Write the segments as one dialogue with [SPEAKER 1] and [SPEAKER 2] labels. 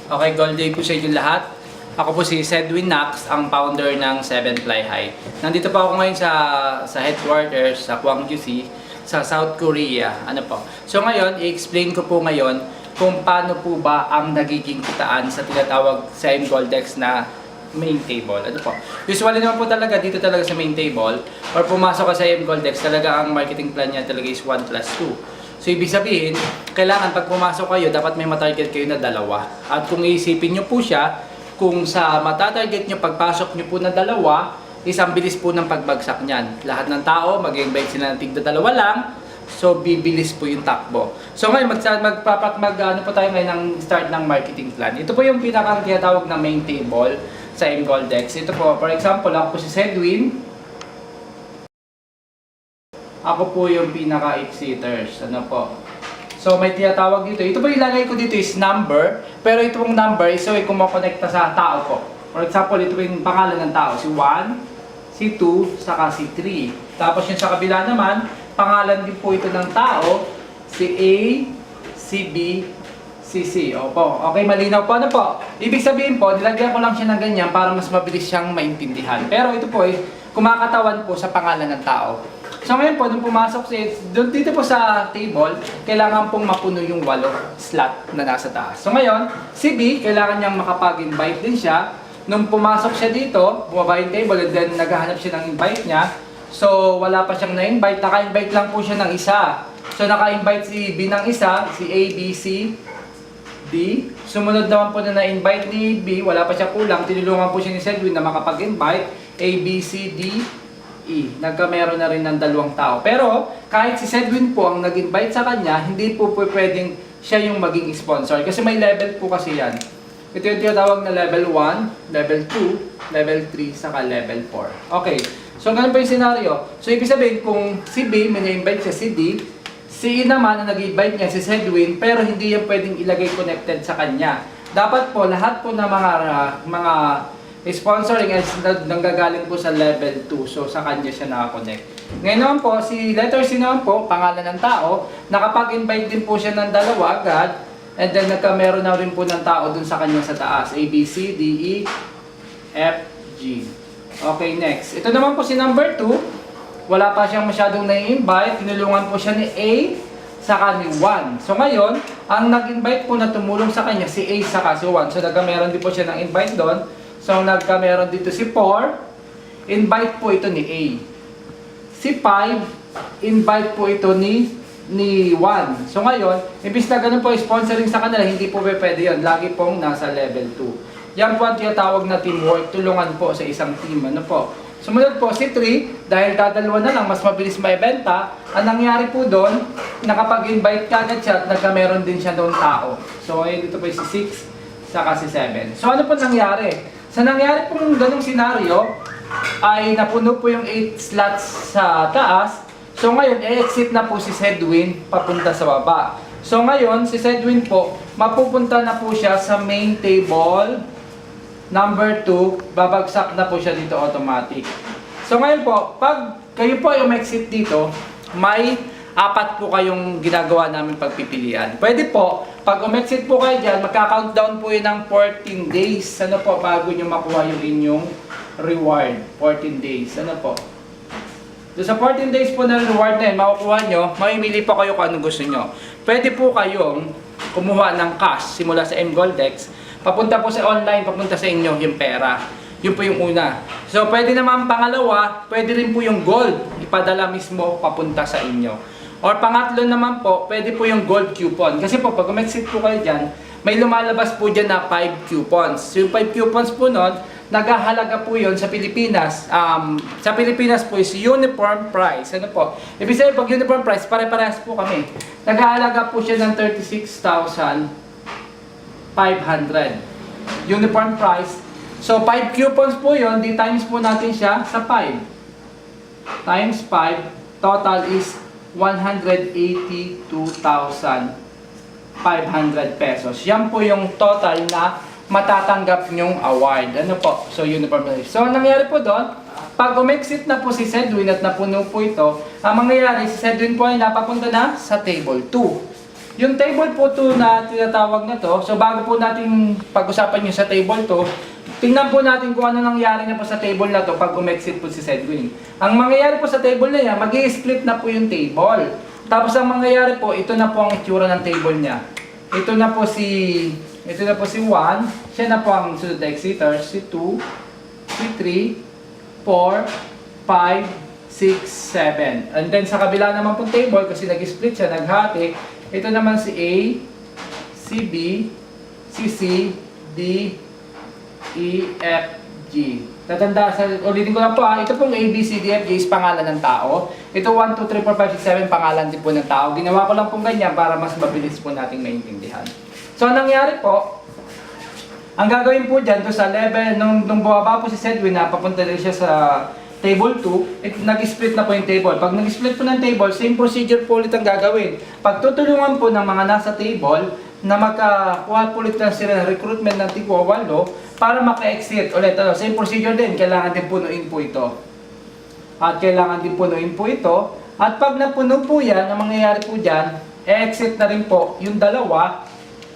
[SPEAKER 1] Okay, gold day po sa inyo lahat. Ako po si Sedwin Nax, ang founder ng 7 Fly High. Nandito pa ako ngayon sa headquarters sa Gwangju sa South Korea. Ano po? So ngayon, i-explain ko po ngayon kung paano po ba ang nagiging kitaan sa tinatawag sa Goldex na main table. Ano po? Usually naman po talaga dito talaga sa main table or pumasok ka sa Goldex, talaga ang marketing plan niya talaga is 1+2. So, ibig sabihin, kailangan pag pumasok kayo, dapat may matarget kayo na dalawa. At kung iisipin nyo po siya, kung sa matatarget nyo, pagpasok nyo po na dalawa, isang bilis po ng pagbagsak niyan. Lahat ng tao, mag-invite sila ng tigda dalawa lang, so bibilis po yung takbo. So ngayon, ano po tayo ngayon ng start ng marketing plan. Ito po yung pinakang tinatawag na main table sa Goldex. Ito po, for example, ako po si Sedwin. Ako po yung pinaka-exiters. Ano po? So, may tinatawag dito. Ito po ilagay ko dito is number. Pero itong number is so kumokonekta sa tao po. For example, ito po yung pangalan ng tao. Si 1, si 2, saka si 3. Tapos yung sa kabila naman, pangalan din po ito ng tao. Si A, si B, si C. Opo. Okay, malinaw po. Ano po? Ibig sabihin po, nilagyan ko lang siya ng ganyan para mas mabilis siyang maintindihan. Pero ito po ay kumakatawan po sa pangalan ng tao. So ngayon po, nung pumasok dito po sa table, kailangan pong mapuno yung 8 slot na nasa taas. So ngayon, si B, kailangan niyang makapag-invite din siya. Nung pumasok siya dito, bumaba yung table and then naghahanap siya ng invite niya. So wala pa siyang na-invite, naka-invite lang po siya ng isa. So naka-invite si B ng isa, si A, B, C, D. Sumunod naman po na na-invite ni B, wala pa siya kulang, tinulungan po siya ni Sedwin na makapag-invite, A, B, C, D, E. Nagkameron na rin ng 2 tao. Pero kahit si Sedwin po ang nag-invite sa kanya, hindi po pwedeng siya yung maging sponsor. Kasi may level po kasi yan. Ito yung tinatawag na level 1, level 2, level 3, saka level 4. Okay. So ganun po yung scenario. So ibig sabihin kung si B, may na-invite siya si D, si E naman ang nag-invite niya si Sedwin, pero hindi yan pwedeng ilagay connected sa kanya. Dapat po lahat po na mga sponsoring is nanggagaling po sa level 2. So, sa kanya siya nakakonect. Ngayon naman po, si letter C naman po, pangalan ng tao, nakapag-invite din po siya ng 2 agad. And then, nagkameron na rin po ng tao dun sa kanya sa taas. A, B, C, D, E, F, G. Okay, next. Ito naman po si number 2. Wala pa siyang masyadong na-invite. Tinulungan po siya ni A saka ni 1. So, ngayon, ang nag-invite po na tumulong sa kanya, si A saka si 1. So, nagkameron din po siya ng invite doon. So, nagkameron dito si 4, invite po ito ni A. Si 5, invite po ito ni 1. So, ngayon, imbis na ganun po sponsoring sa kanila, hindi po pwede yun. Lagi pong nasa level 2. Yan po ang tinatawag na teamwork, tulungan po sa isang team. Ano po? Sumunod po si 3, dahil dadalawa na lang, mas mabilis maibenta. Ang nangyari po doon, nakapag-invite kagad siya at nagkameron din siya doon tao. So, ayun, dito po si 6, saka si 7. So, ano po nangyari? Sa nangyari pong ganung senaryo, ay napuno po yung 8 slots sa taas. So ngayon, e-exit na po si Sedwin papunta sa baba. So ngayon, si Sedwin po, mapupunta na po siya sa main table number 2. Babagsak na po siya dito automatic. So ngayon po, pag kayo po yung exit dito, may 4 po kayong ginagawa namin pagpipilian. Pwede po, pag umexit po kayo dyan, magka-countdown po yun ng 14 days. Ano po, bago nyo makuha yung inyong reward. 14 days. Ano po? So sa 14 days po na reward na yun, makukuha nyo, mamimili po kayo kung anong gusto nyo. Pwede po kayong kumuha ng cash simula sa Goldex. Papunta po sa online, papunta sa inyo yung pera. Yun po yung una. So pwede naman pangalawa, pwede rin po yung gold. Ipadala mismo papunta sa inyo. Or pangatlo naman po, pwede po yung gold coupon. Kasi po, pag umexit po kayo dyan, may lumalabas po dyan na 5 coupons. So yung 5 coupons po nun, naghahalaga po yun sa Pilipinas. Sa Pilipinas po is uniform price. Ano po? Ibig sabihin, pag uniform price, pare-parehas po kami. Naghahalaga po siya ng 36,500. Uniform price. So 5 coupons po yun, di times po natin siya sa 5. Times 5, total is 182,500 pesos. Yan po yung total na matatanggap nyong award. Ano po? So, uniform price. So, ang nangyari po doon, pag umexit na po si Sedwin at napuno po ito, ang mangyayari, si Sedwin po ay napapunta na sa table 2. Yung table po 2 na tinatawag na to, so bago po natin pag-usapan yung sa table 2, tingnan po natin kung ano nangyari na po sa table na to pag umexit po si Sedwin. Ang mangyayari po sa table na yan, mag-i-split na po yung table. Tapos ang mangyayari po, ito na po ang itsura ng table niya. Ito na po si 1, siya na po ang sunod na exiters, si 2, si 3, 4, 5, 6, 7. And then sa kabila naman po table, kasi nag-split siya, naghati, ito naman si A, si B, si C, D, E, F, G. Tatanda, ulitin ko lang po ito pong A, B, C, D, F, G is pangalan ng tao. Ito 1, 2, 3, 4, 5, 6, 7 pangalan din po ng tao. Ginawa ko lang pong ganyan para mas mabilis po nating maintindihan. So, ang nangyari po, ang gagawin po dyan, to sa level, nung bumaba po si Sedwin na papunta din siya sa table 2, nag-split na po yung table. Pag nag-split po ng table, same procedure po ulit ang gagawin. Pagtutulungan po ng mga nasa table na magkakuha po ulit na sila ng recruitment ng tigwa 8 para maka-exit ulit. Same procedure din, kailangan din punuin po ito. At kailangan din punuin po ito. At pag napuno po yan, ang mangyayari po dyan, exit na rin po yung dalawa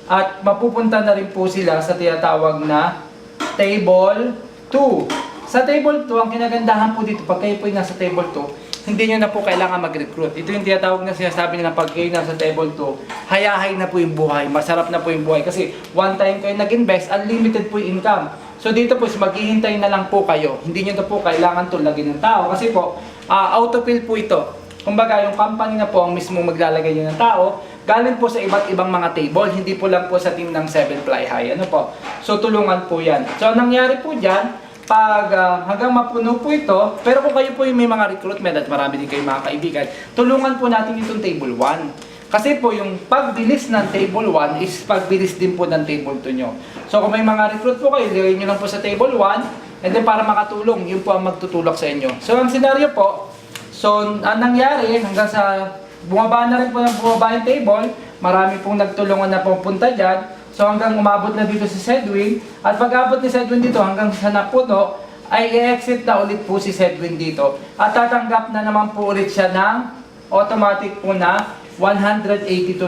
[SPEAKER 1] at mapupunta na rin po sila sa tinatawag na table 2. Sa table 2, ang kinagandahan po dito, pag kayo po yung nasa table 2, hindi nyo na po kailangan mag-recruit. Ito yung tinatawag na sinasabi nila pag kayo nasa table 2, hayahay na po yung buhay, masarap na po yung buhay. Kasi one time kayo nag-invest, unlimited po yung income. So dito po, maghihintay na lang po kayo. Hindi nyo na po kailangan tulagin ng tao. Kasi po, autofill po ito. Kumbaga, yung company na po ang mismo maglalagay nyo ng tao, galing po sa iba't ibang mga table, hindi po lang po sa team ng 7 Fly High. Ano po? So tulungan po yan. So nangyari po dyan, pag hanggang mapuno po ito, pero kung kayo po yung may mga recruitment at marami din kayo mga kaibigan, tulungan po natin itong table 1. Kasi po yung pagbilis ng table 1 is pagbilis din po ng table 2 nyo. So kung may mga recruit po kayo, ilagay nyo lang po sa table 1, and then para makatulong, yun po ang magtutulak sa inyo. So ang scenario po, so ang nangyari hanggang sa bumaba na rin po ng bumaba yung table, marami pong nagtulungan na pupunta dyan. So hanggang umabot na dito si Sedwin, at pag abot ni Sedwin dito hanggang sa napuno, ay i-exit na ulit po si Sedwin dito. At tatanggap na naman po ulit siya ng automatic po na 182,500.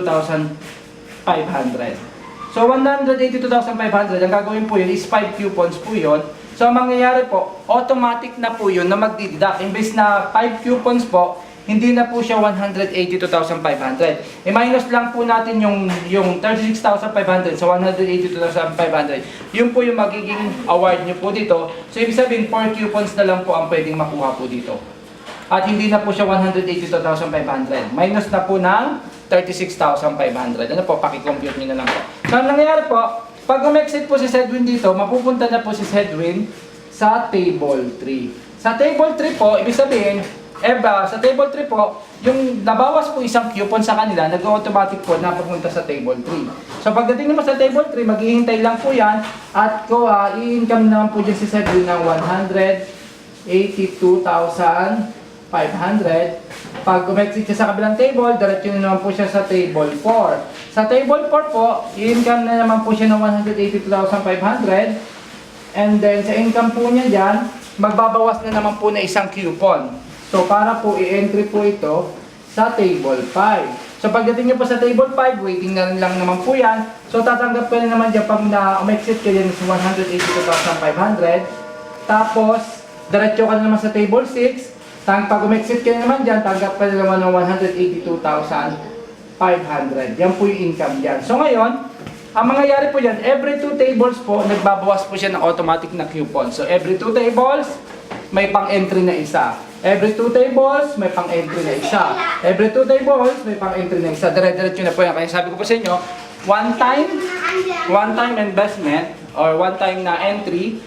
[SPEAKER 1] So 182,500, ang gagawin po yun is 5 coupons po yun. So ang mangyayari po, automatic na po yun na magdideduct. Imbes na 5 coupons po, hindi na po siya 182,500. I-minus lang po natin yung 36,500 sa 182,500. Yun po yung magiging award nyo po dito. So ibig sabihin, 4 coupons na lang po ang pwedeng makuha po dito. At hindi na po siya 182,500. Minus na po ng 36,500. Ano po, paki-compute nyo na lang po. So ang nangyayari po, pag umexit po si Sedwin dito, mapupunta na po si Sedwin sa table 3. Sa table 3 po, ibig sabihin, sa table 3 po, yung nabawas po isang coupon sa kanila, nag-automatic po na pupunta sa table 3. So pagdating naman sa table 3, maghihintay lang po yan at i-income naman po dyan si Sedwin ng 182,500. Pag umexit siya sa kabilang table, diretso na naman po siya sa table 4. Sa table 4 po, i-income na naman po siya ng 182,500. And then sa income po niya dyan, magbabawas na naman po na isang coupon. So, para po i-entry po ito sa table 5. So, pagdating nyo po sa table 5, waiting na lang naman po yan. So, tatanggap ko na naman dyan pag na-umexit ka dyan sa 182,500. Tapos, diretso ka na naman sa table 6. Pag umexit ka na naman dyan, tanggap ka na naman ng 182,500. Yan po yung income dyan. So, ngayon, ang mangyayari po dyan, every 2 tables po, nagbabawas po siya ng automatic na coupon. So, every 2 tables, may pang-entry na isa. Every 2 tables, may pang-entry na isa. Every 2 tables, may pang-entry na isa. Dire-diretso na po yan. Kaya sabi ko po sa inyo, one time investment or one time na entry,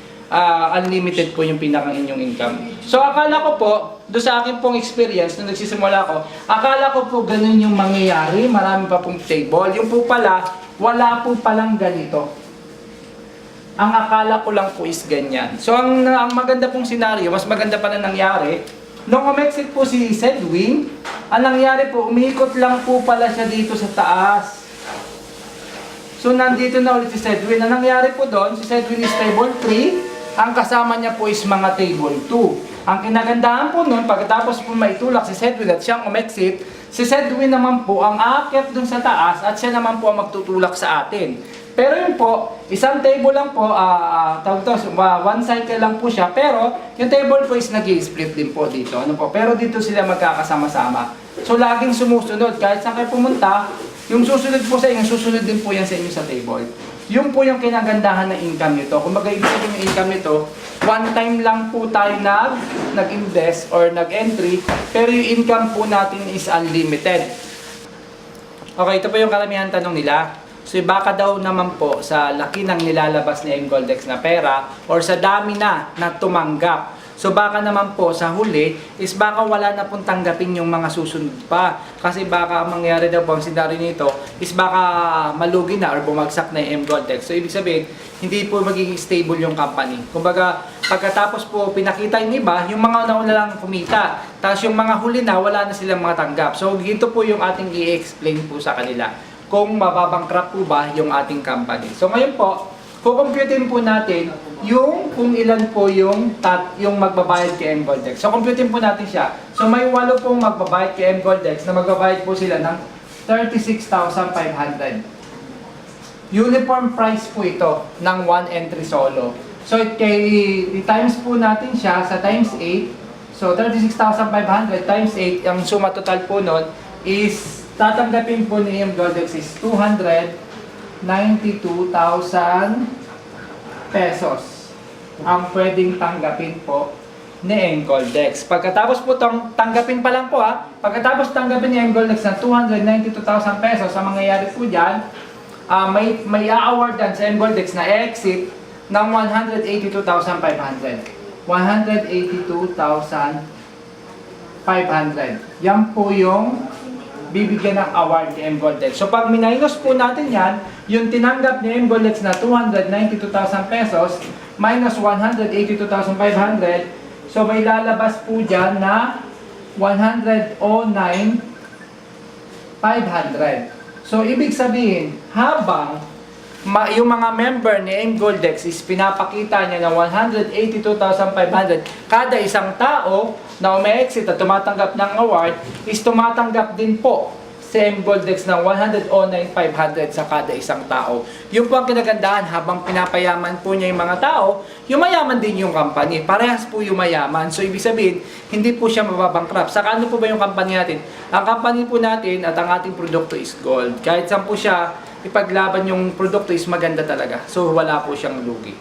[SPEAKER 1] unlimited po yung pinakang inyong income. So akala ko po, doon sa akin pong experience, nung nagsisimula ko, akala ko po ganun yung mangyayari, marami pa pong table. Yung po pala, wala po palang ganito. Ang akala ko lang po is ganyan. So ang maganda pong senaryo, mas maganda pa na nangyari, nung umexit po si Sedwin, ang nangyari po, umiikot lang po pala siya dito sa taas. So nandito na ulit si Sedwin. Ang nangyari po doon, si Sedwin is table 3, ang kasama niya po is mga table 2. Ang kinagandahan po noon, pagkatapos po maitulak si Sedwin at siyang umexit, Si Sedwin naman po ang aakyat dun sa taas at siya naman po ang magtutulak sa atin. Pero yun po, isang table lang po, tawag to, one cycle lang po siya, pero yung table po is nag-i-split din po dito. Ano po? Pero dito sila magkakasama-sama. So laging sumusunod, kahit saan kayo pumunta, yung susunod po sa inyo, susunod din po yan sa inyo sa table. Yung po yung kinagandahan ng income nito. Kung ibig sabihin yung income nito, one time lang po tayo nag-invest or nag-entry, pero yung income po natin is unlimited. Okay, ito po yung karamihan tanong nila. So baka daw naman po sa laki ng nilalabas ni Mgoldex na pera or sa dami na tumanggap. So baka naman po sa huli is baka wala na pong tanggapin yung mga susunod pa. Kasi baka mangyari daw po ang scenario nito is baka malugi na or bumagsak na yung Mgoldex. So ibig sabihin, hindi po magiging stable yung company. Kumbaga, pagkatapos po pinakita yung iba, yung mga nauna lang kumita. Tapos yung mga huli na, wala na silang mga tanggap. So dito po yung ating i-explain po sa kanila kung mababangkrap po ba yung ating company. So ngayon po, kukumputin po natin yung kung ilan po yung magbabayad kay Mgoldex. So computin po natin siya. So may 8 pong magbabayad kay Mgoldex na magbabayad po sila ng 36,500. Uniform price po ito ng 1 entry solo. So i-times po natin siya sa times 8. So 36,500 times 8, ang suma total po nun is tatanggapin po ni Mgoldex is 292,000 pesos ang pwedeng tanggapin po ni Mgoldex. Pagkatapos po tanggapin pa lang po pagkatapos tanggapin ni Mgoldex ng 292,000 pesos, ang mangyayari po dyan, may a-awardan sa Mgoldex na exit ng 182,500. 182,500. Yan po yung bibigyan ng award ni Mgoldex. So pag minus po natin yan, yung tinanggap ni Mgoldex na 292,000 pesos minus 182,500, so may lalabas po dyan na 109,500. So ibig sabihin, habang yung mga member ni Mgoldex is pinapakita niya na 182,500 kada isang tao na umi-exit at tumatanggap ng award is tumatanggap din po si Mgoldex ng 109,500 sa kada isang tao. Yung po ang kinagandahan, habang pinapayaman po niya yung mga tao, yumayaman din yung company. Parehas po yumayaman. So ibig sabihin, hindi po siya mababangkrap. Saka ano po ba yung company natin? Ang company po natin at ang ating produkto is gold. Kahit saan po siya ipaglaban yung produkto is maganda talaga. So wala po siyang lugi.